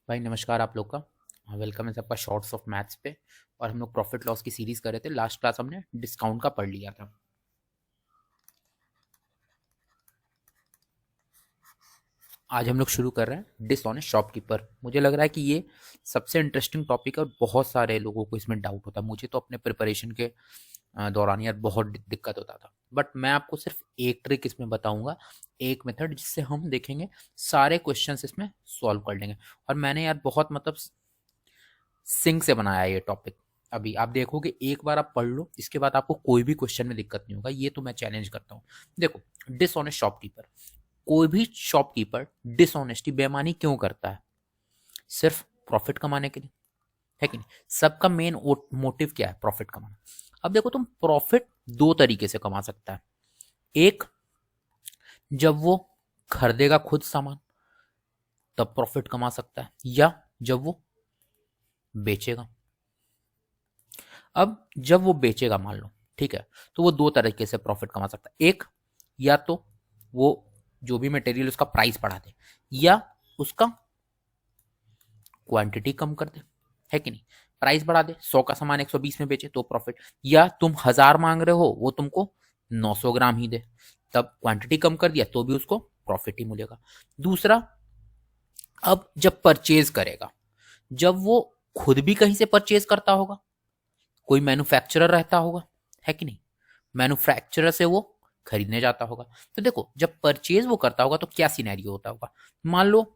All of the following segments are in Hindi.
भाई नमस्कार आप लोग का। वेलकम है सबका शॉर्ट्स ऑफ मैथ्स पे। और हम लोग प्रॉफिट लॉस की सीरीज कर रहे थे। लास्ट क्लास हमने डिस्काउंट का पढ़ लिया था। आज हम लोग शुरू कर रहे हैं डिसऑनेस्ट शॉपकीपर। मुझे लग रहा है कि ये सबसे इंटरेस्टिंग टॉपिक है और बहुत सारे लोगों को इसमें डाउट होता है। मुझे तो अपने प्रिपरेशन के दौरान यार बहुत दिक्कत होता था। बट मैं आपको सिर्फ एक ट्रिक इसमें बताऊंगा, एक मेथड जिससे हम देखेंगे सारे क्वेश्चंस इसमें सॉल्व कर लेंगे। और मैंने यार बहुत मतलब सिंक से बनाया ये टॉपिक। अभी आप देखोगे, एक बार आप पढ़ लो, इसके बाद आपको कोई भी क्वेश्चन में दिक्कत नहीं होगा। ये तो मैं चैलेंज करता हूँ। देखो, डिसऑनेस्ट शॉपकीपर, कोई भी शॉपकीपर डिसऑनेस्टी बेईमानी क्यों करता है? सिर्फ प्रॉफिट कमाने के लिए, है कि नहीं? सबका मेन मोटिव क्या है? प्रॉफिट कमाना। अब देखो, तुम प्रॉफिट दो तरीके से कमा सकता है। एक, जब वो खरीदेगा खुद सामान तब प्रॉफिट कमा सकता है, या जब वो बेचेगा। अब जब वो बेचेगा, मान लो, ठीक है, तो वो दो तरीके से प्रॉफिट कमा सकता है। एक, या तो वो जो भी मटेरियल उसका प्राइस बढ़ा दे, या उसका क्वांटिटी कम कर दे, है कि नहीं? प्राइस बढ़ा दे, 100 का सामान 120 में बेचे तो प्रॉफिट। या तुम 1000 मांग रहे हो, वो तुमको 900 ग्राम ही दे, तब क्वांटिटी कम कर दिया तो भी उसको प्रॉफिट ही मिलेगा। दूसरा, अब जब परचेज करेगा, जब वो खुद भी कहीं से परचेज करता होगा, कोई मैन्युफैक्चरर रहता होगा, है कि नहीं? मैन्युफैक्चरर से वो खरीदने जाता होगा। तो देखो, जब परचेज वो करता होगा तो क्या सिनेरियो होता होगा। मान लो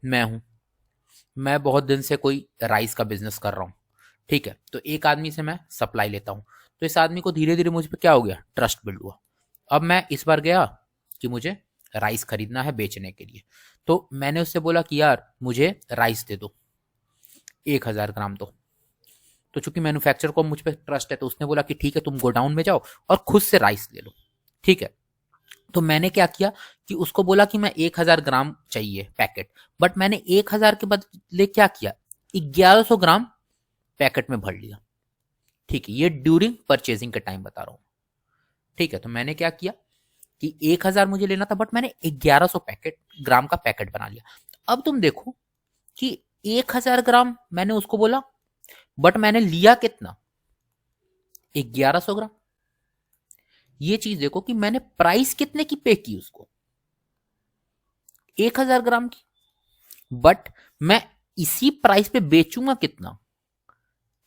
मैं बहुत दिन से कोई राइस का बिजनेस कर रहा हूँ, ठीक है, तो एक आदमी से मैं सप्लाई लेता हूँ। तो इस आदमी को धीरे धीरे मुझ पर क्या हो गया, ट्रस्ट बिल्ड हुआ। अब मैं इस बार गया कि मुझे राइस खरीदना है बेचने के लिए। तो मैंने उससे बोला कि यार मुझे राइस दे दो, 1000 ग्राम दो। तो चूंकि मैन्युफैक्चरर को मुझ पर ट्रस्ट है, तो उसने बोला कि ठीक है, तुम गोडाउन में जाओ और खुद से राइस ले लो, ठीक है। तो मैंने क्या किया कि उसको बोला कि मैं 1000 ग्राम चाहिए पैकेट, बट मैंने 1000 के बदले क्या किया, 1100 ग्राम पैकेट में भर लिया। ठीक है, ये ड्यूरिंग परचेजिंग के टाइम बता रहा हूं। ठीक है, तो मैंने क्या किया कि 1000 मुझे लेना था, बट मैंने 1100 पैकेट ग्राम का पैकेट बना लिया। अब तुम देखो कि 1000 ग्राम मैंने उसको बोला, बट मैंने लिया कितना, 1100 ग्राम। ये चीज देखो कि मैंने प्राइस कितने की पे की उसको, 1000 ग्राम की, बट मैं इसी प्राइस पे बेचूंगा कितना,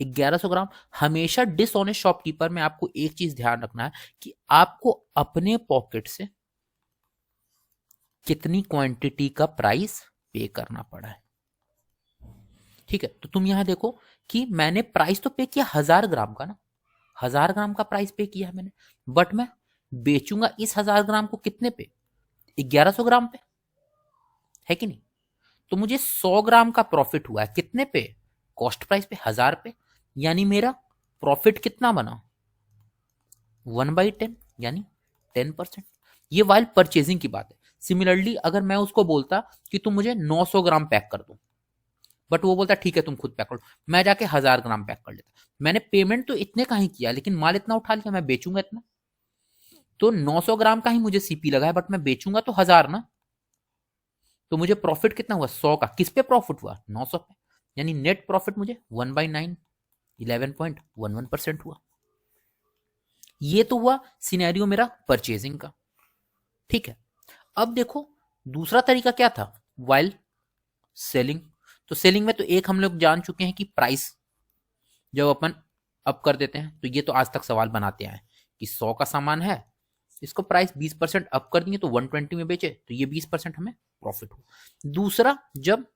1100 ग्राम। हमेशा डिसऑनेस्ट शॉपकीपर में आपको एक चीज ध्यान रखना है कि आपको अपने पॉकेट से कितनी क्वांटिटी का प्राइस पे करना पड़ा है। ठीक है, तो तुम यहां देखो कि मैंने प्राइस तो पे किया 1000 ग्राम का ना, 1000 ग्राम का प्राइस पे किया है मैंने, बट मैं बेचूंगा इस 1000 ग्राम को कितने पे, 1100 ग्राम पे, है कि नहीं? तो मुझे 100 ग्राम का प्रॉफिट हुआ है कितने पे, कॉस्ट प्राइस पे, 1000 पे। यानी मेरा प्रॉफिट कितना बना, 1/10, यानी 10%। ये वाइल परचेजिंग की बात है। सिमिलरली अगर मैं उसको बोलता कि तुम मुझे 900 ग्राम पैक कर दो, बट वो बोलता ठीक है तुम खुद पैक कर लो, मैं जाके 1000 ग्राम पैक कर लेता। मैंने पेमेंट तो इतने का ही किया, लेकिन माल इतना उठा लिया, मैं बेचूंगा इतना। तो 900 ग्राम का ही मुझे सीपी लगा है, बट मैं बेचूंगा तो 1000 ना। तो मुझे प्रॉफिट कितना हुआ, 100 का। किस पे प्रॉफिट हुआ, 900 पे। यानी नेट प्रॉफिट मुझे 1/9, 11.11% हुआ। ये तो हुआ सिनेरियो मेरा परचेजिंग का। ठीक है, अब देखो दूसरा तरीका क्या था, वाइल सेलिंग। तो सेलिंग में तो एक हम लोग जान चुके हैं कि प्राइस जब अपन अप कर देते हैं, तो ये तो आज तक सवाल बनाते हैं कि 100 का सामान है, इसको प्राइस 20% अप कर दिए तो 120 में बेचे, तो ये 20% हमें प्रॉफिट हो। दूसरा, जब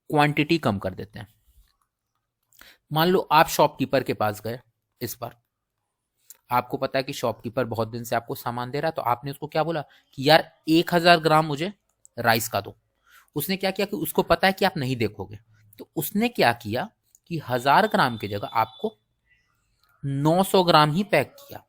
क्वांटिटी कम कर देते हैं। मान लो आप शॉपकीपर के पास गए, इस बार आपको पता है कि शॉपकीपर बहुत दिन से आपको सामान दे रहा है, तो आपने उसको क्या बोला कि यार 1000 ग्राम मुझे राइस का दो। उसने क्या किया कि उसको पता है कि आप नहीं देखोगे, तो उसने क्या किया कि 1000 ग्राम की जगह आपको 900 ग्राम ही पैक किया।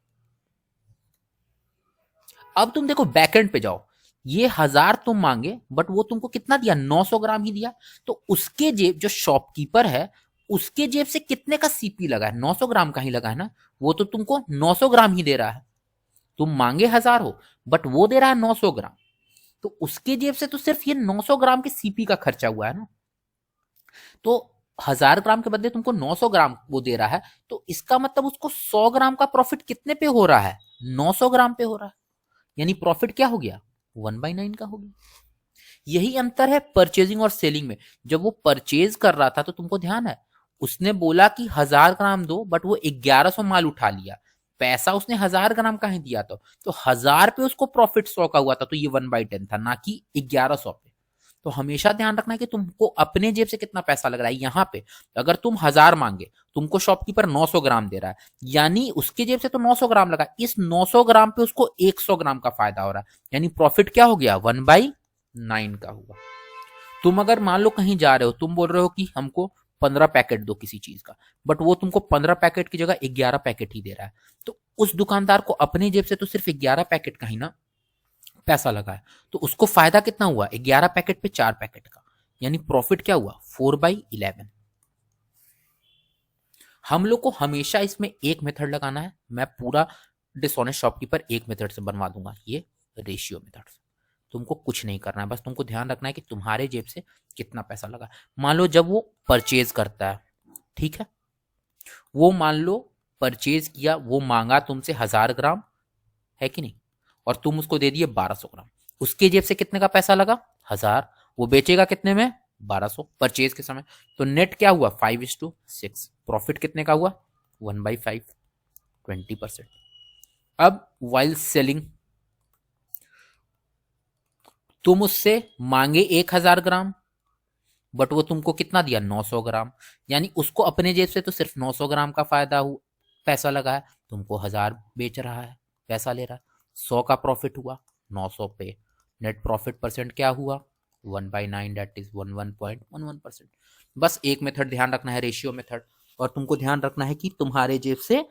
अब तुम देखो बैकएंड पे जाओ, ये 1000 तुम मांगे, बट वो तुमको कितना दिया, 900 ग्राम ही दिया। तो उसके जेब, जो शॉपकीपर है, उसके जेब से कितने का सीपी लगा है, 900 ग्राम का ही लगा है ना। वो तो तुमको 900 ग्राम ही दे रहा है। तुम मांगे 1000 हो, बट वो दे रहा है 900 ग्राम। तो उसके जेब से तो सिर्फ ये 900 ग्राम के सीपी का खर्चा हुआ है ना। तो 1000 ग्राम के बदले तुमको 900 ग्राम वो दे रहा है, तो इसका मतलब उसको 100 ग्राम का प्रॉफिट कितने पे हो रहा है? 900 ग्राम पे हो रहा है। यानी प्रॉफिट क्या हो गया? 1/9 का हो गया। यही अंतर है परचेजिंग और सेलिंग में। जब वो परचेज कर रहा था तो तुमको ध्यान है, उसने बोला कि 1000 ग्राम दो, बट वो 1100 माल उठा लिया। पैसा उसने 1000 ग्राम का ही दिया था, तो 1000 पे उसको प्रॉफिट 100 का हुआ था, तो ये 1/10 था, ना कि 1100 पे। तो हमेशा ध्यान रखना है कि तुमको अपने जेब से कितना पैसा लग रहा है। यहां पे अगर तुम 1000 मांगे, तुमको शॉपकीपर 900 ग्राम दे रहा है, यानी उसके जेब से तो 900 ग्राम लगा, इस 900 ग्राम पे उसको 100 ग्राम का फायदा हो रहा है। यानी प्रॉफिट क्या हो गया? 1/9 का हुआ। तुम अगर मान लो कहीं जा रहे हो, तुम बोल रहे हो कि हमको 15 पैकेट दो किसी चीज का, बट वो तुमको 15 पैकेट की जगह 11 पैकेट ही दे रहा है, तो उस दुकानदार को अपने जेब से तो सिर्फ 11 पैकेट का ही ना पैसा लगा है, तो उसको फायदा कितना हुआ? 11 पैकेट पे 4 पैकेट का, यानी प्रॉफिट क्या हुआ? 4/11। हम लोग को हमेशा इसमें एक मेथड लगाना है। मैं पूरा डिसऑनेस्ट शॉपकीपर एक मेथड से बनवा दूंगा, ये रेशियो मेथड से। तुमको कुछ नहीं करना है, बस तुमको ध्यान रखना है कि तुम्हारे जेब से कितना पैसा लगा। मान लो जब वो परचेज करता है, ठीक है, वो मान लो परचेज किया, वो मांगा तुमसे 1000 ग्राम, है कि नहीं, और तुम उसको दे दिए 1200 ग्राम। उसके जेब से कितने का पैसा लगा? 1000। वो बेचेगा कितने में? 1200 परचेज के समय। तो नेट क्या हुआ? 5:6। प्रॉफिट कितने का हुआ? 1/5, 20%। अब वाइल सेलिंग, तुम उससे मांगे 1000 ग्राम, बट वो तुमको कितना दिया? 900 ग्राम। यानी उसको अपने जेब से तो सिर्फ 900 ग्राम का फायदा हुआ, पैसा लगा है, तुमको 1000 बेच रहा है, पैसा ले रहा है, 100 का प्रॉफिट हुआ। 900 पे नेट प्रॉफिट परसेंट क्या हुआ? 1/9, दैट इज 11.11%। बस एक मेथड ध्यान रखना है, रेशियो मेथड, और तुमको ध्यान रखना है कि तुम्हारे जेब से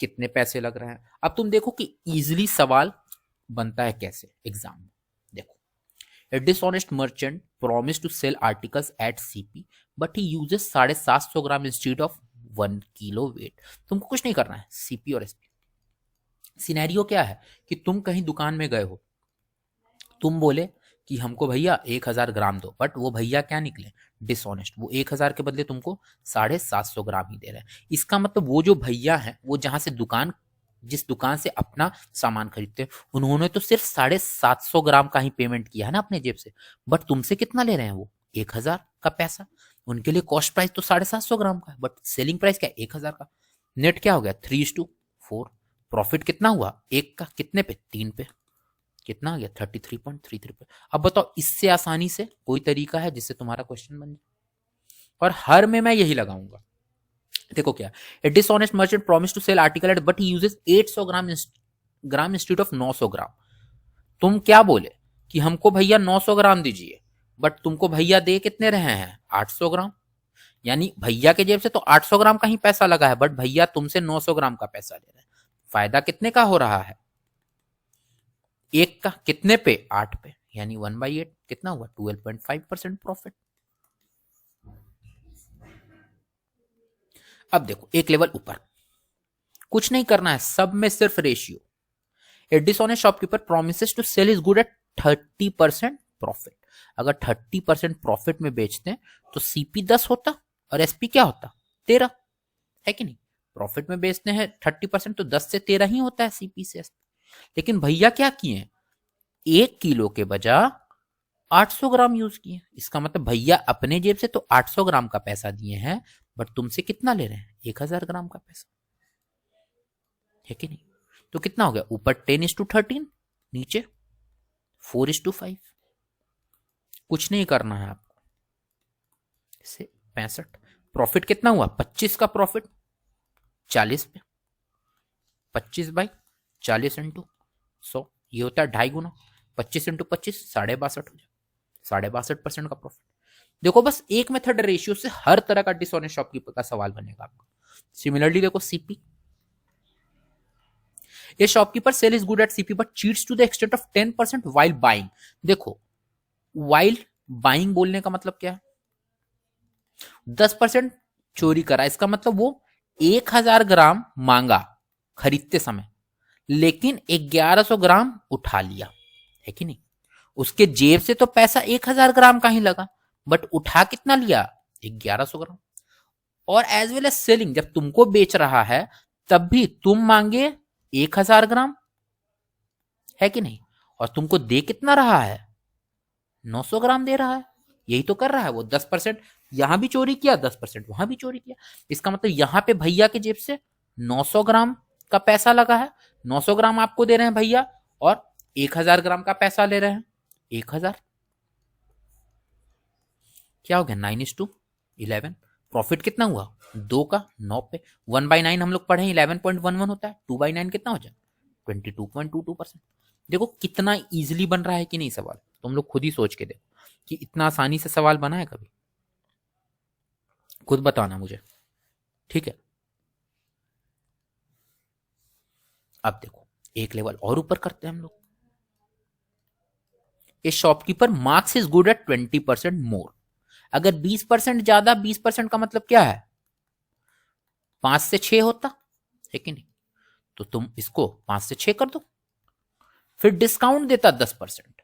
कितने पैसे लग रहे हैं। अब तुम देखो कि इजिली सवाल बनता है कैसे एग्जाम में। देखो, A dishonest merchant promised to sell articles at CP, but he uses 750 gram instead of 1 kilo weight. तुमको कुछ नहीं करना है, सीपी और एसपी। सिनेरियो क्या है कि तुम कहीं दुकान में गए हो, तुम बोले कि हमको भैया 1000 ग्राम दो, बट वो भैया क्या निकले? डिसऑनेस्ट। वो 1000 के बदले तुमको 750 ग्राम ही दे रहे हैं। इसका मतलब वो जो भैया है, वो जहां से जिस दुकान से अपना सामान खरीदते हैं, उन्होंने तो सिर्फ 750 ग्राम का ही पेमेंट किया है ना अपने जेब से, बट तुमसे कितना ले रहे हैं? वो 1000 का पैसा। उनके लिए कॉस्ट प्राइस तो 750 ग्राम का है, बट सेलिंग प्राइस क्या? 1000 का। नेट क्या हो गया? 3:4। प्रॉफिट कितना हुआ? एक का कितने पे? 3 पे। कितना आ गया? 33.33 पे। अब बताओ, इससे आसानी से कोई तरीका है जिससे तुम्हारा क्वेश्चन बन जाए? और हर में मैं यही लगाऊंगा। देखो क्या, a dishonest merchant promise to sell article at, but he uses 800 gram instead of 900 gram. तुम क्या बोले कि हमको भैया 900 ग्राम दीजिए, बट तुमको भैया दे कितने रहे हैं? 800 ग्राम। यानी भैया के जेब से तो 800 ग्राम का ही पैसा लगा है, बट भैया तुमसे 900 ग्राम का पैसा ले रहे हैं। फायदा कितने का हो रहा है? एक का कितने पे? 8 पे। यानी 1/8 कितना हुआ? 12.5% प्रॉफिट। अब देखो एक लेवल ऊपर, कुछ नहीं करना है, सब में सिर्फ ratio. A dishonest shopkeeper promises to sell his good at 30% profit. अगर 30% प्रॉफिट में बेचते हैं तो सीपी 10 होता और एसपी क्या होता? 13, है कि नहीं? प्रॉफिट में बेचते हैं 30%, तो 10 से 13 ही होता है सीपी से एसपी। लेकिन भैया क्या किए? 1 किलो के बजाय 800 ग्राम यूज किए। इसका मतलब भैया अपने जेब से तो 800 ग्राम का पैसा दिए हैं, बट तुमसे कितना ले रहे हैं? 1000 ग्राम का पैसा, है कि नहीं? तो कितना हो गया? ऊपर 10:13, नीचे 4:5। कुछ नहीं करना है आपको, इसे 65। प्रॉफिट कितना हुआ? 25 का प्रॉफिट 40 पे। 25/40 इंटू 100, ये होता है 2.5 गुना। 25 इंटू 25 62.5 हो जाए, 62% का प्रॉफिट। देखो बस एक मेथड रेशियो से हर तरह का डिसऑनेस्ट शॉपकीपर का सवाल बनेगा आपका। सिमिलरली देखो सीपी, ये shopkeeper sell is good at CP but cheats to the extent of 10% while buying. देखो, वाइल बाइंग बोलने का मतलब क्या है? 10% चोरी करा, इसका मतलब वो 1000 ग्राम मांगा खरीदते समय, लेकिन 1100 ग्राम उठा लिया, है कि नहीं? उसके जेब से तो पैसा 1000 ग्राम का ही लगा, बट उठा कितना लिया? 1100 ग्राम। और एज वेल एज सेलिंग, जब तुमको बेच रहा है तब भी तुम मांगे 1000 ग्राम, है कि नहीं? और तुमको दे कितना रहा है? 900 ग्राम दे रहा है। यही तो कर रहा है वो। 10% यहां भी चोरी किया, 10% वहां भी चोरी किया। इसका मतलब यहां पे भैया के जेब से 900 ग्राम का पैसा लगा है। 900 ग्राम आपको दे रहे हैं भैया, और 1000 ग्राम का पैसा ले रहे हैं। 1000 क्या हो गया? 9:11। प्रॉफिट कितना हुआ? 2 का 9 पे। 1/9 हम लोग पढ़े 11.11 होता है। 2/9 कितना हो जाए? 22.22%। देखो कितना इजीली बन रहा है कि नहीं सवाल। तुम लोग खुद ही सोच के देखो कि इतना आसानी से सवाल बना है कभी? खुद बताना मुझे, ठीक है? अब देखो एक लेवल और ऊपर करते हैं हम लोग। ए shopkeeper marks is good eight 20% मोर। अगर 20% ज्यादा, 20% का मतलब क्या है? 5 से 6 होता है कि नहीं? तो तुम इसको 5 से 6 कर दो। फिर डिस्काउंट देता 10%।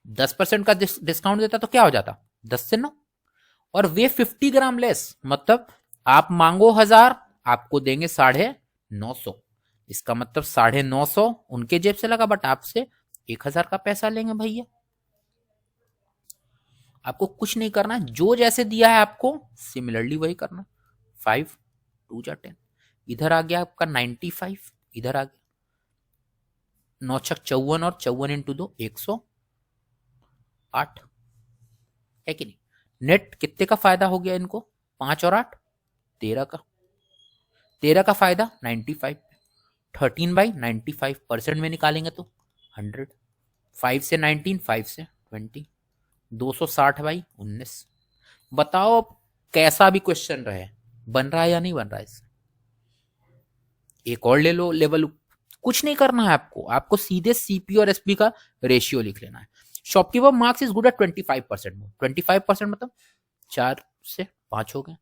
10% का डिस्काउंट देता तो क्या हो जाता? 10 से 9। और वे 50 ग्राम लेस, मतलब आप मांगो 1000, आपको देंगे 950। इसका मतलब 950 उनके जेब से लगा, बट आपसे 1000 का पैसा लेंगे भैया। आपको कुछ नहीं करना है, जो जैसे दिया है आपको सिमिलरली वही करना। 5 2 जा 10, इधर आ गया आपका 95, इधर आ गया 9 छक 54, और 54 इंटू 2 108, है कि नहीं? नेट कितने का फायदा हो गया इनको? 5 और 8 13 का। 13 का फायदा 95 पे। 13/95% में निकालेंगे तो 100। 5 से 19, 5 से 20, 260/19। बताओ अब कैसा भी क्वेश्चन रहे, बन रहा है या नहीं बन रहा है इससे? एक और ले लो लेवल। कुछ नहीं करना है आपको, आपको सीधे सीपी और एसपी का रेशियो लिख लेना है। Shopkeeper marks is good eight 25%। 25% मतलब 4 से 5 हो गए।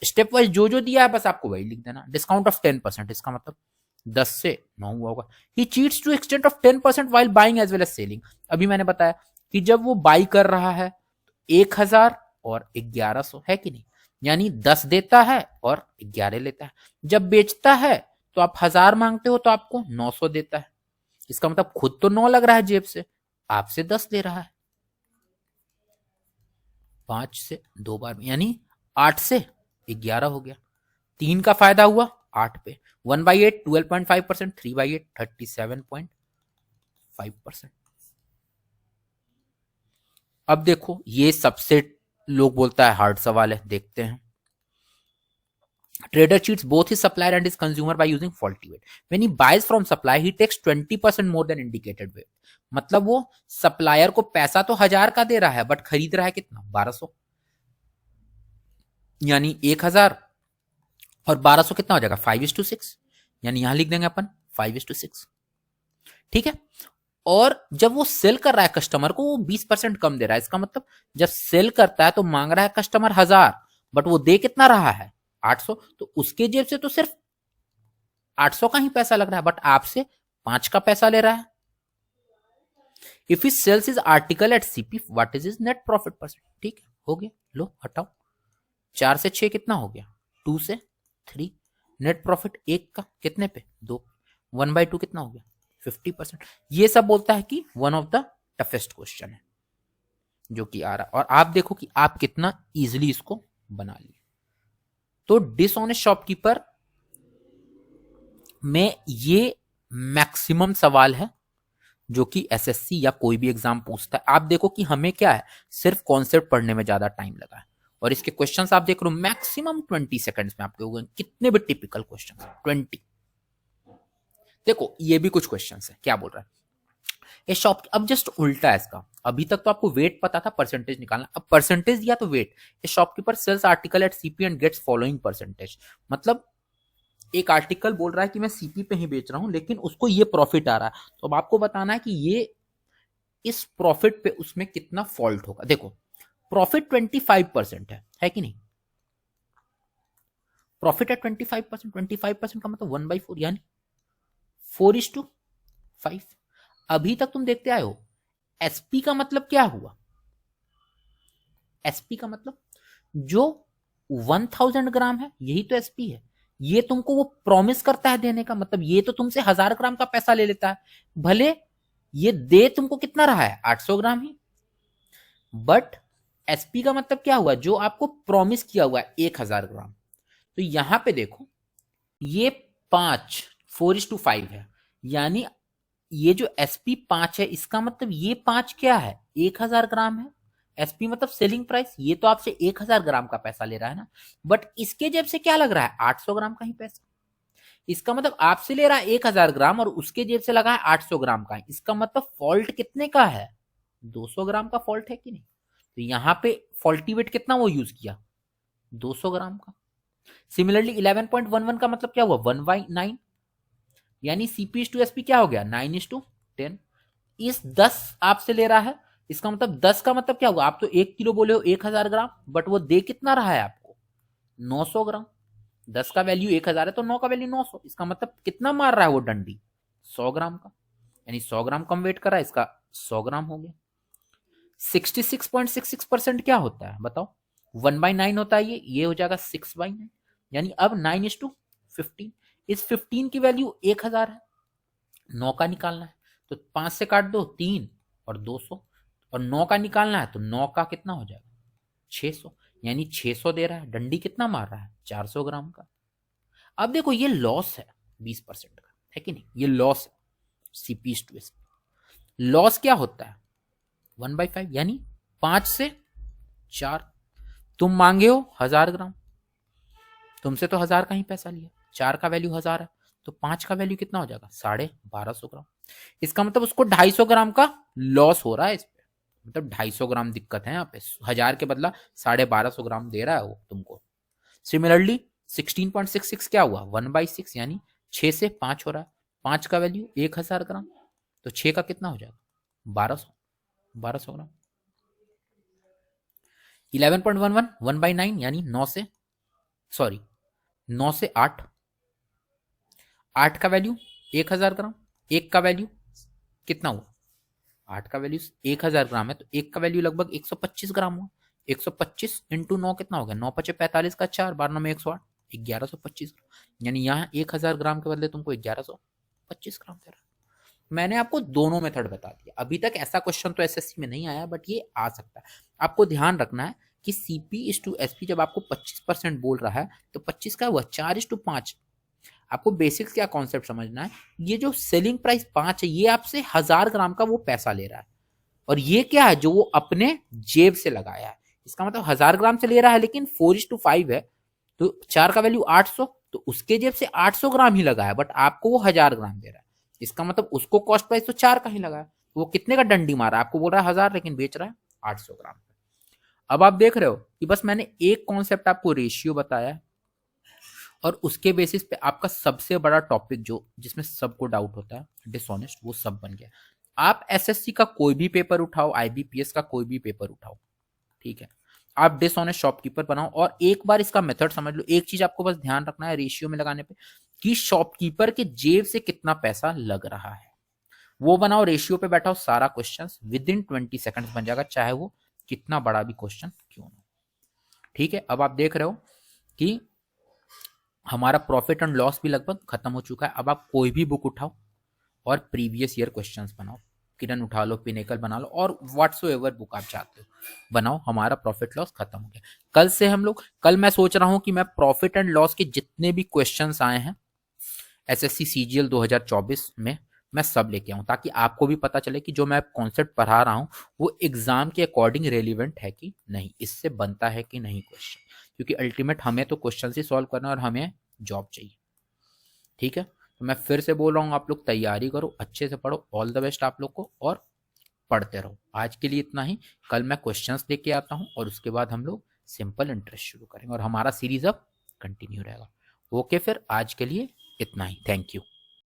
स्टेप वाइज जो जो दिया है बस आपको वही लिख देना। डिस्काउंट ऑफ 10%, इसका मतलब 10 से 9 हुआ होगा। He cheats to extent of 10% while buying as well as selling. अभी मैंने बताया कि जब वो बाई कर रहा है 1000 और 1100, है कि नहीं? यानी 10 देता है और 11 लेता है। जब बेचता है तो आप 1000 मांगते हो तो आपको 900 देता है। इसका मतलब खुद तो 9 लग रहा है जेब से, आपसे 10 दे रहा है। 5 से 2 बार, यानी 8 से 11 हो गया। 3 का फायदा हुआ 8 पे। 1/8 12.5%, 3/8 37.5%। अब देखो ये सबसे लोग बोलता है हार्ड सवाल है, देखते हैं। Trader cheats both his supplier and his consumer by using faulty weight. When he buys from supplier, he takes 20% more than indicated weight. मतलब वो सप्लायर को पैसा तो 1000 का दे रहा है, बट खरीद रहा है कितना? 1200। यानी 1000 और 1200 कितना हो जाएगा? 5:6। यानी यहां लिख देंगे अपन 5:6, ठीक है? और जब वो सेल कर रहा है कस्टमर को, वो 20% कम दे रहा है। इसका मतलब जब सेल करता है तो मांग रहा है कस्टमर 1000, बट वो दे कितना रहा है? 800। तो उसके जेब से तो सिर्फ 800 का ही पैसा लग रहा है, बट आपसे 5 का पैसा ले रहा है। If he sells is article at CP, what is is net profit percent? ठीक है, हो गया। लो हटाओ, 4 से 6 कितना हो गया? 2 से 3। नेट प्रॉफिट 1 का कितने पे? 2। 1/2 कितना हो गया? 50%। ये सब बोलता है कि one of the toughest question है जो कि आ रहा है, और आप देखो कि आप कितना इजिली इसको बना लिए। तो डिसऑनेस्ट शॉपकीपर में ये मैक्सिमम सवाल है जो कि एसएससी या कोई भी एग्जाम पूछता है। आप देखो कि हमें क्या है, सिर्फ कॉन्सेप्ट पढ़ने में ज्यादा टाइम लगा है, और इसके क्वेश्चंस आप देख रहे हो मैक्सिमम 20 सेकंड्स में आपके हो गए। कितने भी टिपिकल क्वेश्चंस 20। देखो ये भी कुछ क्वेश्चंस है, क्या बोल रहा है ये शॉप। अब जस्ट उल्टा है इसका। अभी तक तो आपको वेट पता था, परसेंटेज निकालना। अब परसेंटेज दिया तो wait. A shopkeeper sells article at CP and gets following percentage. मतलब एक आर्टिकल बोल रहा है कि मैं सीपी पे ही बेच रहा हूं, लेकिन उसको ये प्रॉफिट आ रहा है। तो अब आपको बताना है कि ये इस प्रॉफिट पे उसमें कितना फॉल्ट होगा। देखो प्रॉफिट 25% है कि नहीं? प्रॉफिट है 25%। 25% का मतलब 1/4, यानी 4:5। अभी तक तुम देखते आए हो। एसपी का मतलब क्या हुआ? एसपी का मतलब जो 1000 ग्राम है यही तो एसपी है। ये तुमको वो प्रॉमिस करता है देने का, मतलब ये तो तुमसे 1000 ग्राम का पैसा ले लेता है, भले ये दे तुमको कितना रहा है 800 ग्राम ही, बट एसपी का मतलब क्या हुआ, जो आपको प्रॉमिस किया हुआ है 1000 ग्राम। तो यहां पे देखो ये 5 4:5 है, यानी ये जो एसपी 5 है इसका मतलब ये 5 क्या है 1000 ग्राम है। एसपी मतलब सेलिंग प्राइस, ये तो आपसे 1000 ग्राम का पैसा ले रहा है ना, बट इसके जेब से क्या लग रहा है 800 ग्राम का ही पैसा। इसका मतलब आपसे ले रहा है 1000 ग्राम और उसके जेब से लगा है 800 ग्राम का, इसका मतलब फॉल्ट कितने का है 200 ग्राम का फॉल्ट है कि नहीं। तो यहां पे फॉल्टी वेट कितना वो यूज किया 200 ग्राम का। सिमिलरली 11.11 का मतलब क्या हुआ 1/9, यानी CP/SP क्या हो गया 9:10। इस 10 आपसे ले रहा है, इसका मतलब 10 का मतलब क्या हुआ, आप तो 1 किलो बोले हो 1000 ग्राम, बट वो दे कितना रहा है आपको 900 ग्राम। 10 का वैल्यू 1000 है तो 9 का वैल्यू 900, इसका मतलब कितना मार रहा है वो डंडी 100 ग्राम का, यानी 100 ग्राम कम वेट कर रहा है, इसका 100 ग्राम हो गया। 66.66% क्या होता है बताओ, 1/9 होता है, ये हो जाएगा 6/9, यानी अब 9:15। इस 15 की वैल्यू 1000 है, 9 का निकालना है तो 5 से काट दो 3 और 200, और 9 का निकालना है तो 9 का कितना हो जाएगा 600, यानी 600 दे रहा है, डंडी कितना मार रहा है 400 ग्राम का। अब देखो ये लॉस है 20% का, है कि नहीं, ये लॉस है CP/SP। लॉस क्या होता है 1/5, यानी 5 से 4। तुम मांगे हो 1000 ग्राम, तुमसे तो 1000 का ही पैसा लिया, 4 का वैल्यू 1000 है तो 5 का वैल्यू कितना हो जाएगा 1250 ग्राम। इसका मतलब उसको 250 ग्राम का लॉस हो रहा है इस पे, मतलब 250 ग्राम दिक्कत है यहाँ पे, 1000 के बदला 1250 ग्राम दे रहा है वो तुमको। सिमिलरली 16.66 क्या हुआ 1/6, यानी 6 से 5 हो रहा है, 5 का वैल्यू 1000 ग्राम तो 6 का कितना हो जाएगा 1200 ग्राम। 11.11 1/9, यानी 9 से 8, 8 का वैल्यू 1000 ग्राम, 1 का वैल्यू कितना हुआ 8 का वैल्यू 1000 ग्राम है तो 1 का वैल्यू लगभग 125 ग्राम हुआ। 125 इंटू 9 कितना हो गया 9 5 45 का 4 12 में 108, 1125 ग्राम, यानी यहाँ 1000 ग्राम के बदले तुमको 1125 ग्राम दे रहा है। मैंने आपको दोनों मेथड बता दिया, अभी तक ऐसा क्वेश्चन तो एसएससी में नहीं आया बट ये आ सकता है। आपको ध्यान रखना है कि CP/SP जब आपको 25% बोल रहा है तो 25 का हुआ 4:5। आपको बेसिक्स क्या कॉन्सेप्ट समझना है, ये जो सेलिंग प्राइस 5 है ये आपसे 1000 ग्राम का वो पैसा ले रहा है, और ये क्या है जो वो अपने जेब से लगाया है। इसका मतलब 1000 ग्राम से ले रहा है लेकिन 4:5 है तो 4 का वैल्यू 800, तो उसके जेब से 800 ग्राम ही लगाया बट आपको वो 1000 ग्राम दे रहा है। इसका मतलब उसको कॉस्ट प्राइस तो 4 का ही लगा है, वो कितने का डंडी मारा, आपको बोल रहा है 1000 लेकिन बेच रहा है 800 ग्राम। अब आप देख रहे हो कि बस मैंने एक कॉन्सेप्ट आपको रेशियो बताया है, और उसके बेसिस पे आपका सबसे बड़ा टॉपिक जो जिसमें सबको डाउट होता है डिसऑनेस्ट, वो सब बन गया। आप एसएससी का कोई भी पेपर उठाओ, IBPS का कोई भी पेपर उठाओ, ठीक है, आप डिसऑनेस्ट शॉपकीपर बनाओ और एक बार इसका मेथड समझ लो। एक चीज आपको बस ध्यान रखना है रेशियो में लगाने पे कि शॉपकीपर के जेब से कितना पैसा लग रहा है, वो बनाओ, रेशियो पे बैठाओ, सारा क्वेश्चन विद इन 20 सेकंड्स बन जाएगा, चाहे वो कितना बड़ा भी क्वेश्चन क्यों ना। ठीक है, अब आप देख रहे हो कि हमारा प्रॉफिट एंड लॉस भी लगभग खत्म हो चुका है। अब आप कोई भी बुक उठाओ और प्रीवियस ईयर क्वेश्चंस बनाओ, किरण उठा लो, पिनेकल बना लो, और व्हाट्सोएवर बुक आप चाहते हो बनाओ, हमारा प्रॉफिट लॉस खत्म हो गया। कल से हम लोग, कल मैं सोच रहा हूं कि मैं प्रॉफिट एंड लॉस के जितने भी क्वेश्चंस आए हैं एसएससी CGL 2024 में मैं सब लेके आऊं, ताकि आपको भी पता चले कि जो मैं कॉन्सेप्ट पढ़ा रहा हूं वो एग्जाम के अकॉर्डिंग रेलिवेंट है कि नहीं, इससे बनता है कि नहीं क्वेश्चन, क्योंकि अल्टीमेट हमें तो क्वेश्चन ही सॉल्व करना है और हमें जॉब चाहिए। ठीक है, तो मैं फिर से बोल रहा हूँ, आप लोग तैयारी करो, अच्छे से पढ़ो, ऑल द बेस्ट आप लोग को, और पढ़ते रहो। आज के लिए इतना ही, कल मैं क्वेश्चंस लेके आता हूँ और उसके बाद हम लोग सिंपल इंटरेस्ट शुरू करेंगे और हमारा सीरीज अब कंटिन्यू रहेगा। ओके, फिर आज के लिए इतना ही, थैंक यू।